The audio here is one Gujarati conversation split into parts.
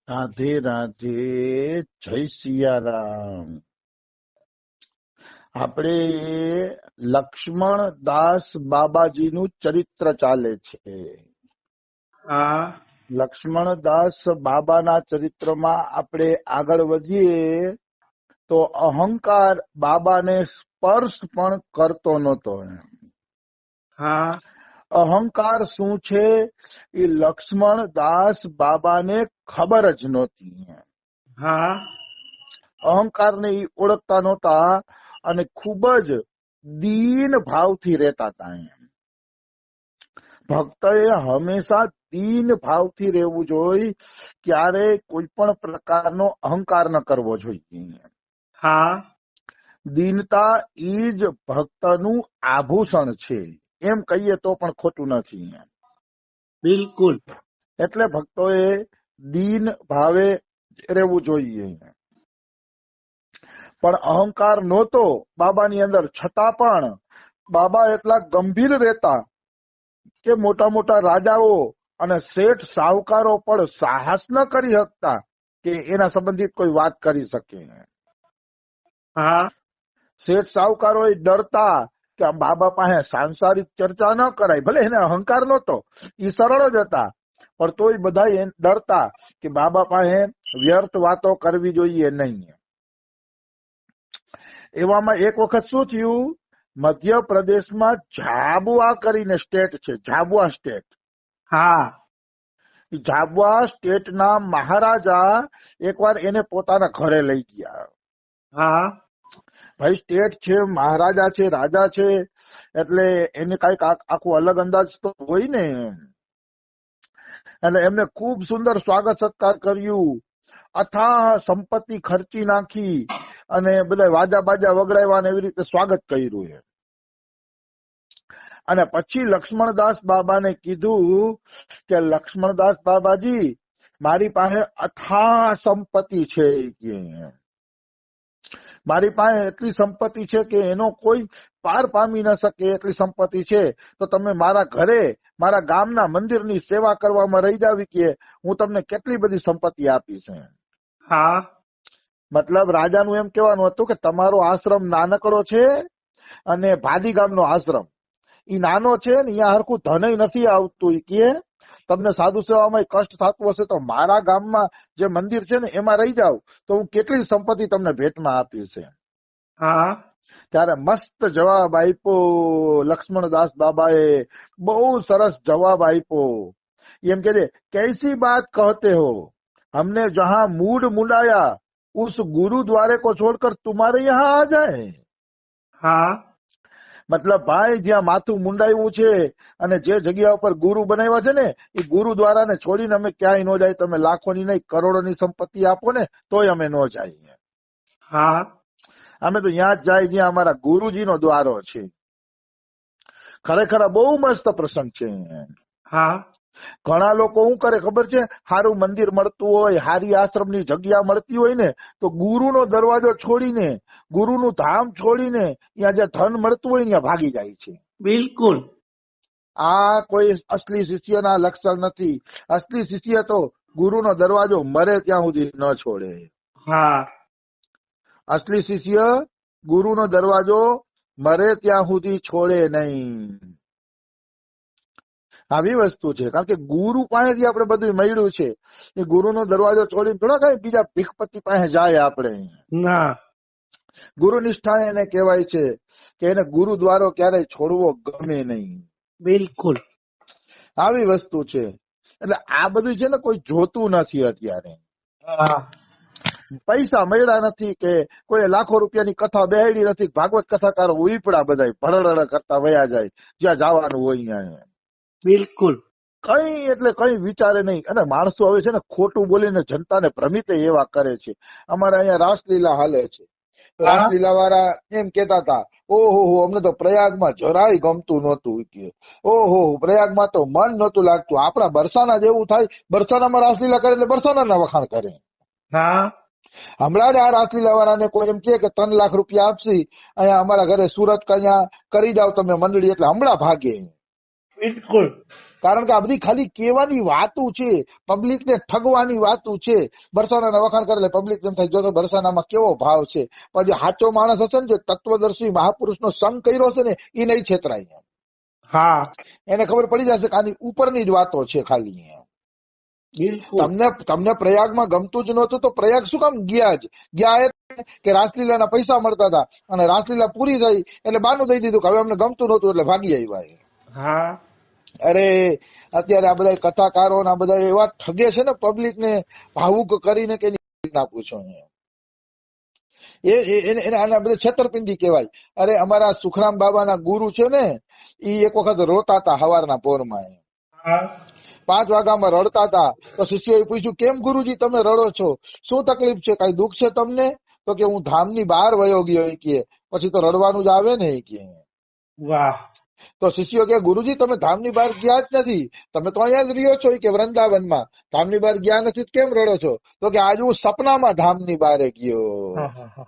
રાધે રાધે, જય સિયારામ. આપણે લક્ષ્મણ દાસ બાબાજીનું ચરિત્ર ચાલે છે. હા લક્ષ્મણ દાસ બાબાના ચરિત્રમાં આપણે આગળ વધીએ તો અહંકાર બાબાને સ્પર્શ પણ કરતો નહોતો. હા અહંકાર શું છે એ લક્ષ્મણ દાસ બાબાને ખબર જ નહોતી. હા અહંકારને ઈ ઓળખતા નહોતા અને ખૂબ જ દીન ભાવથી રહેતા હતા. ભક્તએ હંમેશા દીન ભાવથી રહેવું જોઈએ, ક્યારેય કોઈ પણ પ્રકારનો અહંકાર ન કરવો જોઈએ. હા દીનતા ઈ જ ભક્તનું આભૂષણ છે, એમ કહીએ તો પણ ખોટું નથી. બિલકુલ. એટલે ભક્તોએ દીન ભાવે રહેવું જોઈએ. પણ અહંકાર નહોતો બાબાની અંદર, છતાં પણ બાબા એટલા ગંભીર રહેતા કે મોટા મોટા રાજાઓ અને શેઠ સાહુકારો પણ સાહસ ન કરી શકતા કે એના સંબંધિત કોઈ વાત કરી શકે. હા શેઠ સાહુકારો ડરતા કે આ બાબા પાસે સાંસારિક ચર્ચા ન કરાય. ભલે એને અહંકાર નહોતો, એ સરળ જ હતા, પણ તોય બધા ડરતા કે બાબા પાસે વ્યર્થ વાતો કરવી જોઈએ નહીં. એવામાં એક વખત શું થયું, મધ્યપ્રદેશમાં ઝાબુઆ કરીને સ્ટેટ છે, ઝાબુઆ સ્ટેટ. હા ઝાબુઆ સ્ટેટના મહારાજા એકવાર એને પોતાના ઘરે લઈ ગયા. હા ભાઈ સ્ટેટ છે, મહારાજા છે, રાજા છે, એટલે એને કઈક આખું અલગ અંદાજ તો હોય ને. એટલે એમને ખૂબ સુંદર સ્વાગત સત્કાર કર્યું, અથાહ સંપત્તિ ખર્ચી નાખી અને બધા વાજા બાજા વગડાવ્યા ને એવી રીતે સ્વાગત કર્યું. અને પછી લક્ષ્મણદાસ બાબાને કીધું કે લક્ષ્મણદાસ બાબાજી, મારી પાસે અથાહ સંપત્તિ છે, કે મારી પાસે એટલી સંપત્તિ છે કે એનો કોઈ પાર પામી ન શકે એટલી સંપત્તિ છે. તો તમે મારા ઘરે મારા ગામના મંદિરની સેવા કરવામાં રહી જાવી, કે હું તમને કેટલી બધી સંપત્તિ આપીશ. હા મતલબ રાજાનું એમ કહેવાનું હતું કે તમારો આશ્રમ નાનકડો છે અને ભાદી ગામનો આશ્રમ ઈ નાનો છે ને, અહીંયા હરખું ધનય નથી આવતું. ઈ કે તમને સાધુ સેવામાં કષ્ટ થતું હશે તો મારા ગામમાં જે મંદિર છે ને એમાં રહી જાવ, તો હું કેટલી સંપત્તિ તમને ભેટમાં આપીશ. હા ત્યારે મસ્ત જવાબ આપ્યો લક્ષ્મણદાસ બાબાએ, બહુ સરસ જવાબ આપ્યો. એમ કે कैसी बात कहते हो, हमने जहां मूड मुंडाया उस गुरुद्वारे को छोड़कर तुम्हारे यहाँ आ जाए. હા મતલબ ભાઈ, જ્યાં માથું મુંડાયું છે અને જે જગ્યા ઉપર ગુરુ બનાવ્યા છે ને, એ ગુરુદ્વારાને છોડીને અમે ક્યાંય ન જાય. તમે લાખોની નહીં કરોડોની સંપત્તિ આપો ને તોય અમે ન જઈએ. હા અમે તો ત્યાં જ જાય જ્યાં અમારા ગુરુજીનો દ્વારો છે. ખરેખર બહુ મસ્ત પ્રસંગ છે. હા ઘણા લોકો શું કરે ખબર છે, સારું મંદિર મળતું હોય, સારી આશ્રમની જગ્યા મળતી હોય ને, તો ગુરુનો દરવાજો છોડીને, ગુરુનું ધામ છોડીને ત્યાં જે ધન મળતું હોય ને ત્યાં ભાગી જાય છે. બિલકુલ. આ કોઈ અસલી શિષ્યના લક્ષણ નથી. અસલી શિષ્ય તો ગુરુનો દરવાજો મરે ત્યાં સુધી ન છોડે. હા અસલી શિષ્ય ગુરુનો દરવાજો મરે ત્યાં સુધી છોડે નહીં. આવી વસ્તુ છે, કારણ કે ગુરુ પાસેથી આપણે બધું મળ્યું છે. એ ગુરુનો દરવાજો છોડીને થોડા કઈ બીજા ભીખપતિ પાસે જાય આપણે. ના. ગુરુ નિષ્ઠા એને કહેવાય છે કે એને ગુરુદ્વારો ક્યારેય છોડવો ગમે નહીં. બિલકુલ. આવી વસ્તુ છે. એટલે આ બધું છે ને કોઈ જોતું નથી અત્યારે. હા પૈસા મળ્યા નથી કે કોઈ લાખો રૂપિયાની કથા બેહાડી નથી, ભાગવત કથાકારો ઉપડા બધા ભરડ કરતા વયા જાય જ્યાં જવાનું હોય ત્યાં. બિલકુલ. કઈ એટલે કઈ વિચારે નહીં. અને માણસો હવે છે ને ખોટું બોલીને જનતાને ભ્રમિત એવા કરે છે. અમારે અહીંયા રાસલીલા હાલે છે. રાસલીલા વાળા એમ કેતા હતા, ઓહો અમને તો પ્રયાગમાં જરાય ગમતું નહોતું, કે ઓહો પ્રયાગમાં તો મન નહોતું લાગતું. આપણા બરસાના જેવું થાય, બરસાનામાં રાસલીલા કરે એટલે બરસાના વખાણ કરે. હા હમણાં જ આ રાસલીલા વાળાને કોઈ એમ કે 3 લાખ રૂપિયા આપશી, અહીંયા અમારા ઘરે સુરત અહીંયા કરી જાવ તમે મંડળી, એટલે હમણાં ભાગે. બિલકુલ. કારણ કે આ બધી ખાલી કહેવાની વાતો છે, પબ્લિક ને ઠગવાની વાતો છે. બરસાનાના વખાણ કરે એટલે પબ્લિક એમ થાય જો તો બરસાનામાં કેવો ભાવ છે, પણ જે સાચો માણસ હશે ને, જે તત્વદર્શી મહાપુરુષનો સંગ કર્યો છે ને, એ નહીં છેતરાય. હા એને ખબર પડી જશે કે આની ઉપરની જ વાતો છે ખાલી. બિલકુલ. તમને પ્રયાગમાં ગમતું જ નહોતું તો પ્રયાગ શું કામ ગયા કે રાસલીલાના પૈસા મળતા હતા અને રાસલીલા પૂરી થઈ એટલે બાનું દઈ દીધું કે હવે અમને ગમતું નહોતું એટલે ભાગી આવ્યા. હા અરે અત્યારે આ બધા કથાકારો આ બધા એવા ઠગે છે ને પબ્લિક ને ભાવુક કરીને કે ના પૂછો. આના બધા છેતરપિંડી કહેવાય. અરે અમારા સુખરામ બાબાના ગુરુ છે ને, એ એક વખત રોતા હતા સવારના પોરમાં. 5 વાગ્યામાં રડતા હતા. તો શિષ્યોએ પૂછ્યું, કેમ ગુરુજી તમે રડો છો, શું તકલીફ છે, કઈ દુઃખ છે તમને? તો કે હું ધામની બહાર વયો ગયો કે પછી તો રડવાનું જ આવે ને કે. વાહ. તો શિષ્યો કે ગુરુજી તમે ધામની બહાર ગયા જ નથી, તમે તો અહીંયા જ રહ્યો છો કે વૃંદાવનમાં, ધામની બહાર ગયા નથી કેમ રડો છો? તો કે આજ હું સપનામાં ધામની બહાર ગયો.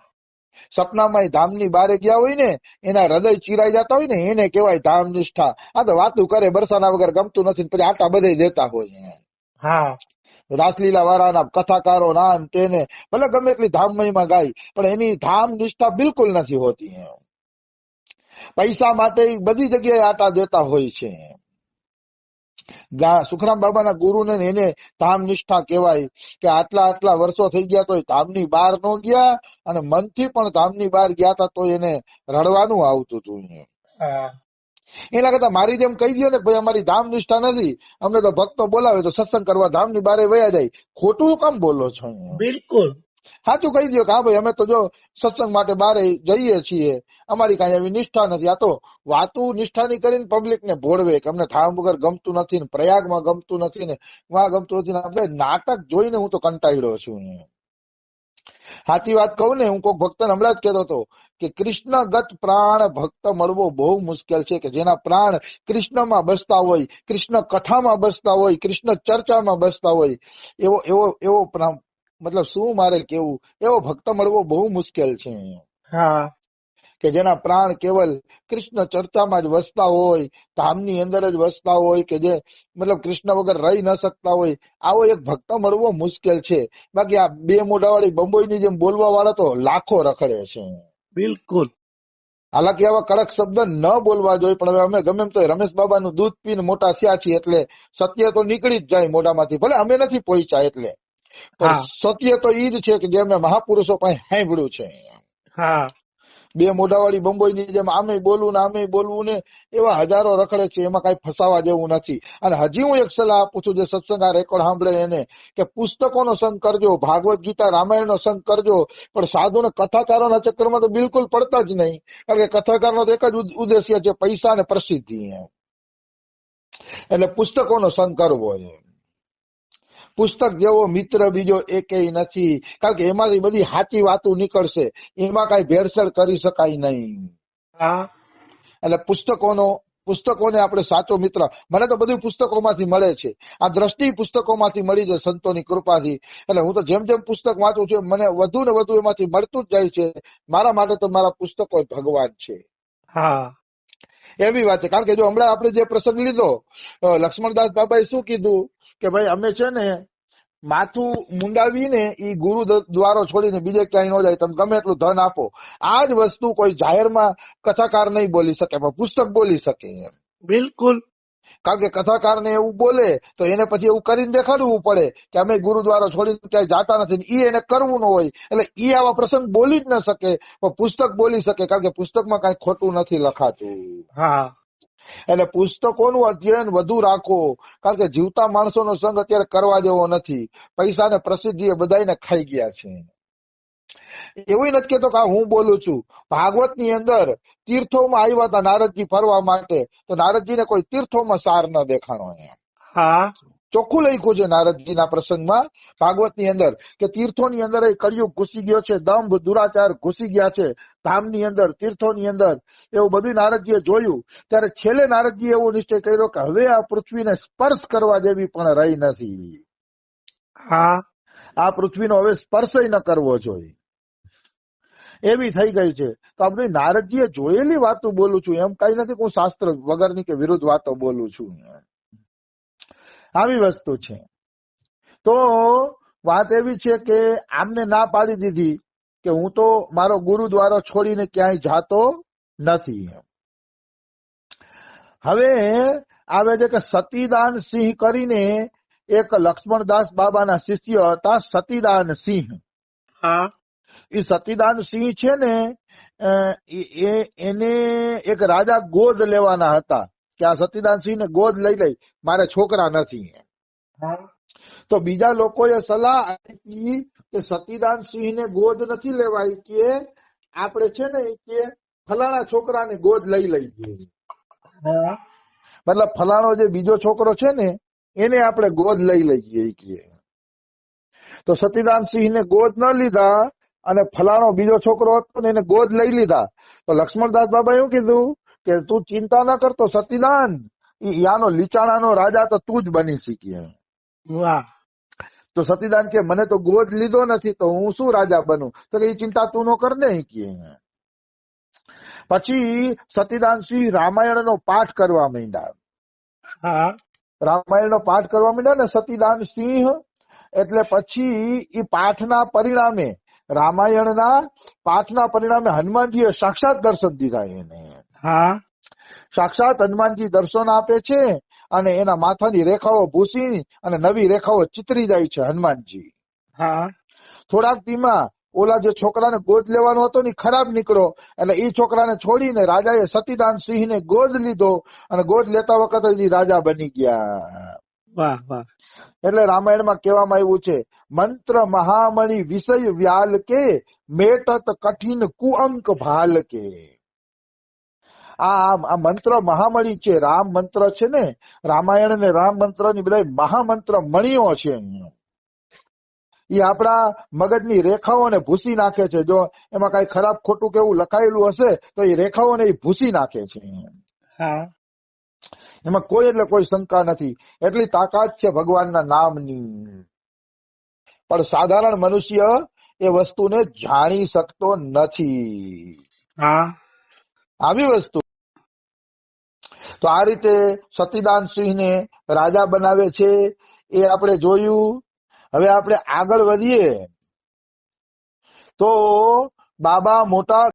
સપનામાં ધામની બારે ગયા હોય ને, એના હૃદય ચીરાઈ જતા હોય ને, એને કહેવાય ધામ નિષ્ઠા. આ તો વાતું કરે, બરસાના વગર ગમતું નથી, પછી આટા બધે દેતા હોય. હા રાસલીલા વાળાના કથાકારો ના તેને ભલે ગમે એટલી ધામમયમાં ગાય, પણ એની ધામ નિષ્ઠા બિલકુલ નથી હોતી. પૈસા માટે બધી જગ્યાએ આટા દેતા હોય છે. સુખરામ બાબાના ગુરુને એને ધામ નિષ્ઠા કહેવાય કે આટલા વર્ષો થઈ ગયા તો ધામની બહાર ન ગયા, અને મનથી પણ ધામની બહાર ગયા હતા તો એને રડવાનું આવતું હતું. એના કરતા મારી જેમ કહી દો ને ભાઈ અમારી ધામ નિષ્ઠા નથી, અમને તો ભક્તો બોલાવે તો સત્સંગ કરવા ધામની બારે વયા જાય, ખોટું કામ બોલો છો? બિલકુલ સાચું કહી દો કે હા ભાઈ અમે તો જો સત્સંગ માટે બારે જઈએ છીએ, અમારી કઈ એવી નિષ્ઠા નથી. આ તો વાતું નિષ્ઠાની કરીને પબ્લિક ને ભોળવે કે અમને ધામ વગર ગમતું નથી ને, પ્રયાગમાં ગમતું નથી ને, વાં ગમતું નથી ને. આપણે નાટક જોઈને હું તો કંટાળ્યો છું. સાચી વાત કહું ને, હું કોઈક ભક્તને હમણાં જ કહેતો હતો કે કૃષ્ણગત પ્રાણ ભક્ત મળવો બહુ મુશ્કેલ છે, કે જેના પ્રાણ કૃષ્ણમાં બસતા હોય, કૃષ્ણ કથામાં બસતા હોય, કૃષ્ણ ચર્ચામાં બસતા હોય, એવો મતલબ શું મારે કેવું, એવો ભક્ત મળવો બહુ મુશ્કેલ છે. હા કે જેના પ્રાણ કેવલ કૃષ્ણ ચર્ચામાં જ વસતા હોય, ધામની અંદર જ વસતા હોય, કે જે મતલબ કૃષ્ણ વગર રહી ન શકતા હોય, આવો એક ભક્ત મળવો મુશ્કેલ છે. બાકી આ બે મોઢાવાળી બંબોઈની જેમ બોલવા વાળા તો લાખો રખડે છે. બિલકુલ. હાલાકી આવા કડક શબ્દ ન બોલવા જોઈએ, પણ હવે અમે ગમે એમ તો રમેશ બાબાનું દૂધ પીને મોટા થયા છીએ એટલે સત્ય તો નીકળી જ જાય મોઢામાંથી, ભલે અમે નથી પહોંચ્યા એટલે, પણ સત્ય તો ઈ જ છે કે જે અમે મહાપુરુષો પાસે સાંભળ્યું છે. હા બે મોઢાવાળી બંબોઈની જેમ આમે બોલવું ને એવા હજારો રખડે છે, એમાં કઈ ફસાવા જેવું નથી. અને હજી હું એક સલાહ આપું છું જે સત્સંગ આ રેકોર્ડ સાંભળે એને, કે પુસ્તકોનો સંગ કરજો, ભાગવત ગીતા રામાયણનો સંગ કરજો, પણ સાધુ ને કથાકારોના ચક્કરમાં તો બિલકુલ પડતા જ નહીં. કારણ કે કથાકારનો તો એક જ ઉદ્દેશ્ય છે, પૈસા અને પ્રસિદ્ધિ. એટલે પુસ્તકોનો સંગ કરવો છે. પુસ્તક જેવો મિત્ર બીજો એકેય નથી, કારણ કે એમાંથી બધી સાચી વાતો નીકળશે, એમાં કઈ ભેળસેળ કરી શકાય નહીં. એટલે પુસ્તકોને આપણે સાચો મિત્ર, મને તો બધું પુસ્તકોમાંથી મળે છે. આ દ્રષ્ટિ પુસ્તકોમાંથી મળી જાય સંતોની કૃપાથી. એટલે હું તો જેમ જેમ પુસ્તક વાંચું છું મને વધુ ને વધુ એમાંથી મળતું જ જાય છે. મારા માટે તો મારા પુસ્તકો ભગવાન છે. હા એવી વાત છે. કારણ કે જો હમણાં આપણે જે પ્રસંગ લીધો, લક્ષ્મણદાસ બાબાએ શું કીધું કે ભાઈ અમે છે ને માથું મુંડાવીને ઈ ગુરુ દ્વારો છોડીને બીજે ક્યાંય ન જાય, તમે ગમે એટલું ધન આપો. આ જ વસ્તુ કોઈ જાહેરમાં કથાકાર નહીં બોલી શકે, પણ પુસ્તક બોલી શકે. બિલકુલ. કારણ કે કથાકારને એવું બોલે તો એને પછી એવું કરીને દેખાડવું પડે કે અમે ગુરુદ્વારો છોડીને ક્યાંય જાતા નથી, ઈ એને કરવું ન હોય, એટલે ઈ આવા પ્રસંગ બોલી જ ન શકે, પણ પુસ્તક બોલી શકે, કારણ કે પુસ્તકમાં કઈ ખોટું નથી લખાતું. હા એટલે પુસ્તકોનું અધ્યયન વધુ રાખો, કારણ કે જીવતા માણસોનો સંગ અત્યારે કરવા જેવો નથી. પૈસા ને પ્રસિદ્ધિ એ બધાને ખાઈ ગયા છે. એવું નથી કેતો કે હું બોલું છું. ભાગવત ની અંદર તીર્થોમાં આવ્યા હતા નારદજી ફરવા માટે, તો નારદજીને કોઈ તીર્થોમાં સાર ન દેખાણો. હા ચોખ્ખું લખ્યું છે નારદજીના પ્રસંગમાં ભાગવત ની અંદર કે તીર્થોની અંદર કળિયુગ ઘૂસી ગયો છે, દંભ દુરાચાર ઘૂસી ગયા છે ધામની અંદર, તીર્થોની અંદર. એવું બધું નારદજીએ જોયું. ત્યારે છેલ્લે નારદજીએ એવો નિશ્ચય કર્યો કે હવે આ પૃથ્વીને સ્પર્શ કરવા જેવી પણ રહી નથી. હા આ પૃથ્વીનો હવે સ્પર્શ ન કરવો જોઈએ, એવી થઈ ગઈ છે. તો આ બધી નારદજીએ જોયેલી વાતો બોલું છું, એમ કઈ નથી હું શાસ્ત્ર વગરની કે વિરુદ્ધ વાતો બોલું છું. આવી વસ્તુ છે. તો વાત એવી છે કે આમને ના પાડી દીધી કે હું તો મારો ગુરુદ્વારો છોડીને ક્યાંય જાતો નથી. હવે આવે છે કે સતીદાન સિંહ કરીને એક લક્ષ્મણદાસ બાબાના શિષ્ય હતા, સતીદાન સિંહ. હા એ સતીદાન સિંહ છે ને, એને એક રાજા ગોદ લેવાના હતા કે આ સતીદાન સિંહ ને ગોદ લઈ લઈ, મારે છોકરા નથી. હા તો બીજા લોકોએ સલાહ આપી કે સતીદાન સિંહ ને ગોદ નથી લેવાય, કે આપણે છે ને કે ફલાણા છોકરાને ગોદ લઈ લઈએ. હા મતલબ ફલાણો જે બીજો છોકરો છે ને એને આપણે ગોદ લઈ લઈએ કે. તો સતીદાન સિંહ ને ગોદ ન લીધા અને ફલાણો બીજો છોકરો હતો ને એને ગોદ લઈ લીધા. તો લક્ષ્મણદાસ બાબા એવું કીધું કે તું ચિંતા ના કરતો સતીદાન, યાનો લીચાણાનો રાજા તો તું જ બની શીખી. વાહ તો સતીદાન કે મને તો ગોદ લીધો નથી તો હું શું રાજા બનું? તો એ ચિંતા તું નો કર ને કે. પછી સતીદાન સિંહ રામાયણનો પાઠ કરવા માંડ્યા. હા રામાયણનો પાઠ કરવા માંડ્યા ને સતીદાન સિંહ, એટલે પછી એ પાઠના પરિણામે, રામાયણના પાઠના પરિણામે હનુમાનજીએ સાક્ષાત દર્શન દીધા એને. હા સાક્ષાત હનુમાનજી દર્શન આપે છે અને એના માથાની રેખાઓ ભૂસી અને નવી રેખાઓ ચિતરી જાય છે હનુમાનજી. હા થોડાક દીમાં ઓલા જે છોકરાને ગોદ લેવાનો હતો ને ખરાબ નીકળ્યો, એટલે એ છોકરાને છોડીને રાજાએ સતીદાન સિંહને ગોદ લીધો અને ગોદ લેતા વખતે રાજા બની ગયા. વાહ વાહ એટલે રામાયણમાં કહેવામાં આવ્યું છે, મંત્ર મહામણી વિષય વ્યાલ કે, મેટત કઠિન કુઅંક ભાલ કે. આ મંત્ર મહામણી છે, રામ મંત્ર છે ને, રામાયણ અને રામ મંત્ર ની બધા મહામંત્ર મણીઓ છે. એ આપણા મગજની રેખાઓને ભૂસી નાખે છે. જો એમાં કઈ ખરાબ ખોટું કેવું લખાયેલું હશે તો એ રેખાઓને એ ભૂસી નાખે છે. હા એમાં કોઈ એટલે કોઈ શંકા નથી. એટલી તાકાત છે ભગવાનના નામની. પણ સાધારણ મનુષ્ય એ વસ્તુને જાણી શકતો નથી. હા આવી વસ્તુ. તો આ રીતે સતીદાન સિંહને રાજા બનાવે છે એ આપણે જોયું. હવે આપણે આગળ વધીએ તો બાબા મોટા